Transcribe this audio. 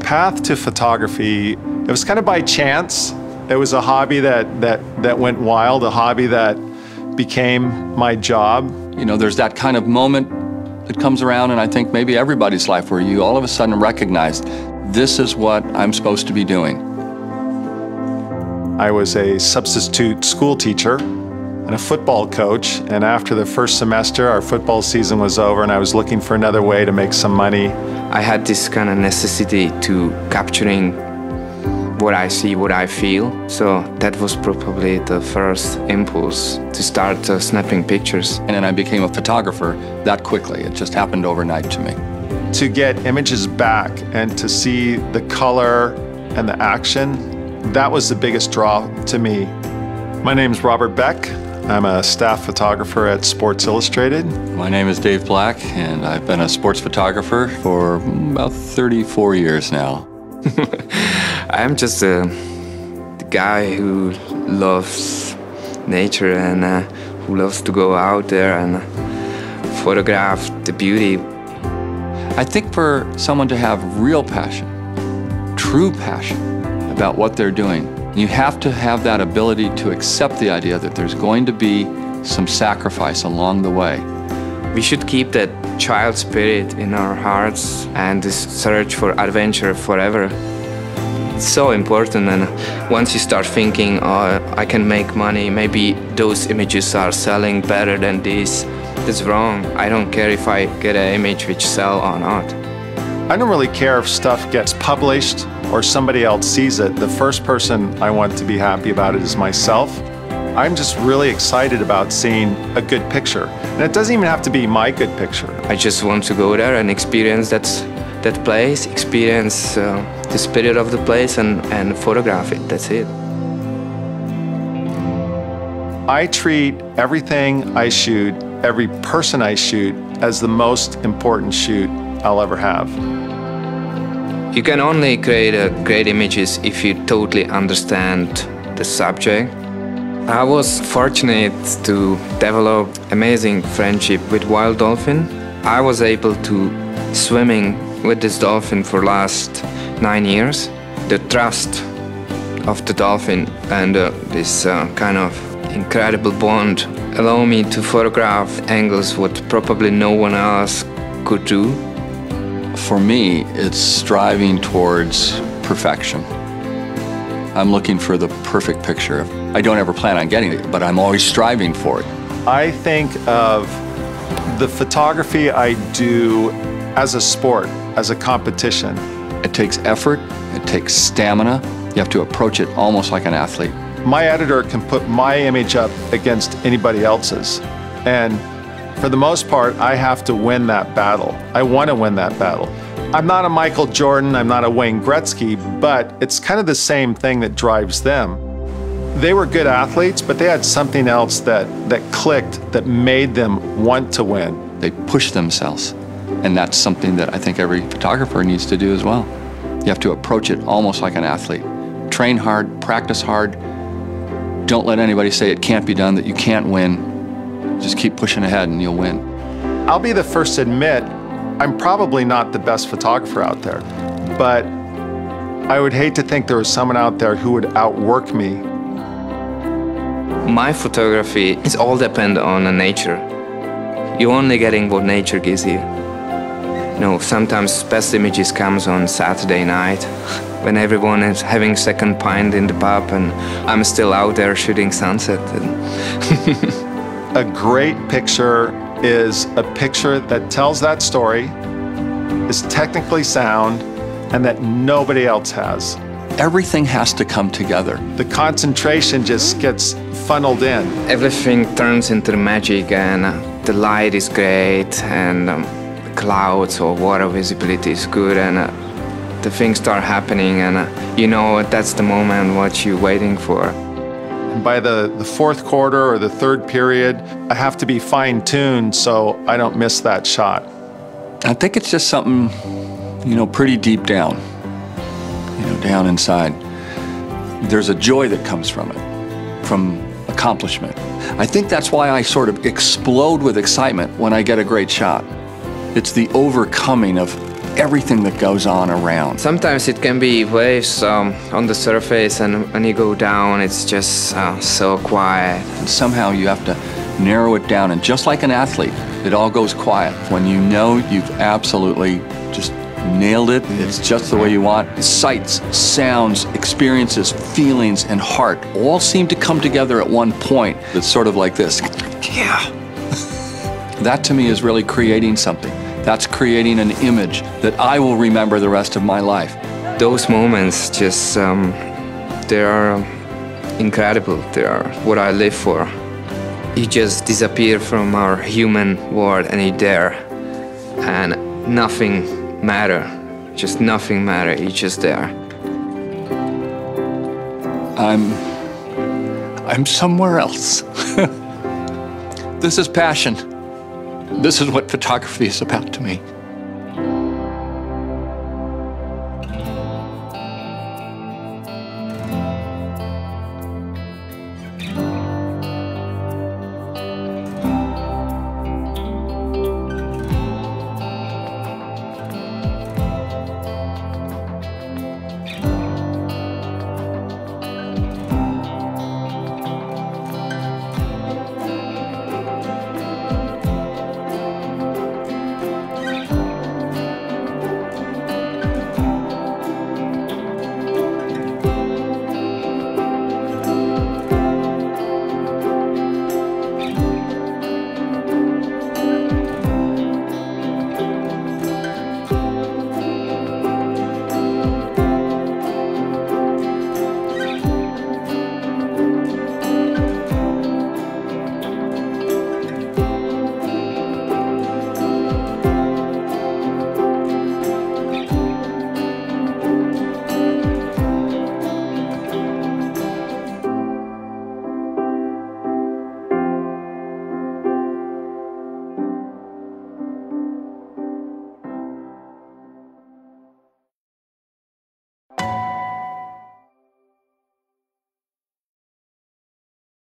path to photography, it was kind of by chance. It was a hobby that went wild, a hobby that became my job. You know, there's that kind of moment that comes around, and I think maybe everybody's life, where you all of a sudden recognize, this is what I'm supposed to be doing. I was a substitute school teacher and a football coach, and after the first semester, our football season was over, and I was looking for another way to make some money. I had this kind of necessity to capturing what I see, what I feel. So that was probably the first impulse to start snapping pictures. And then I became a photographer that quickly. It just happened overnight to me. To get images back and to see the color and the action, that was the biggest draw to me. My name's Robert Beck. I'm a staff photographer at Sports Illustrated. My name is Dave Black, and I've been a sports photographer for about 34 years now. I'm just the guy who loves nature and who loves to go out there and photograph the beauty. I think for someone to have real passion, true passion about what they're doing, you have to have that ability to accept the idea that there's going to be some sacrifice along the way. We should keep that child spirit in our hearts and this search for adventure forever. It's so important, and once you start thinking, oh, I can make money, maybe those images are selling better than this, that's wrong. I don't care if I get an image which sells or not. I don't really care if stuff gets published or somebody else sees it. The first person I want to be happy about it is myself. I'm just really excited about seeing a good picture. And it doesn't even have to be my good picture. I just want to go there and experience that place, experience the spirit of the place and photograph it, that's it. I treat everything I shoot, every person I shoot, as the most important shoot I'll ever have. You can only create great images if you totally understand the subject. I was fortunate to develop amazing friendship with wild dolphin. I was able to swimming with this dolphin for last 9 years. The trust of the dolphin and this kind of incredible bond allow me to photograph angles what probably no one else could do. For me, it's striving towards perfection. I'm looking for the perfect picture. I don't ever plan on getting it, but I'm always striving for it. I think of the photography I do as a sport, as a competition. It takes effort, it takes stamina. You have to approach it almost like an athlete. My editor can put my image up against anybody else's. And for the most part, I have to win that battle. I want to win that battle. I'm not a Michael Jordan, I'm not a Wayne Gretzky, but it's kind of the same thing that drives them. They were good athletes, but they had something else that clicked, that made them want to win. They push themselves, and that's something that I think every photographer needs to do as well. You have to approach it almost like an athlete. Train hard, practice hard. Don't let anybody say it can't be done, that you can't win. Just keep pushing ahead and you'll win. I'll be the first to admit, I'm probably not the best photographer out there, but I would hate to think there was someone out there who would outwork me. My photography is all dependent on nature. You're only getting what nature gives you. You know, sometimes best images comes on Saturday night when everyone is having second pint in the pub and I'm still out there shooting sunset. A great picture is a picture that tells that story, is technically sound, and that nobody else has. Everything has to come together. The concentration just gets funneled in. Everything turns into magic, and the light is great, and the clouds or water visibility is good, and the things start happening, and you know that's the moment what you're waiting for. And by the fourth quarter or the third period, I have to be fine-tuned so I don't miss that shot. I think it's just something, you know, pretty deep down, you know, down inside. There's a joy that comes from it, from accomplishment. I think that's why I sort of explode with excitement when I get a great shot. It's the overcoming of everything that goes on around. Sometimes it can be waves on the surface, and when you go down, it's just so quiet. And somehow you have to narrow it down, and just like an athlete, it all goes quiet. When you know you've absolutely just nailed it, it's just the way you want. Sights, sounds, experiences, feelings, and heart all seem to come together at one point. It's sort of like this. Yeah. That to me is really creating something. That's creating an image that I will remember the rest of my life. Those moments just, they are incredible. They are what I live for. You just disappear from our human world and you're there. And nothing matter. Just nothing matter. You're just there. I'm somewhere else. This is passion. This is what photography is about to me.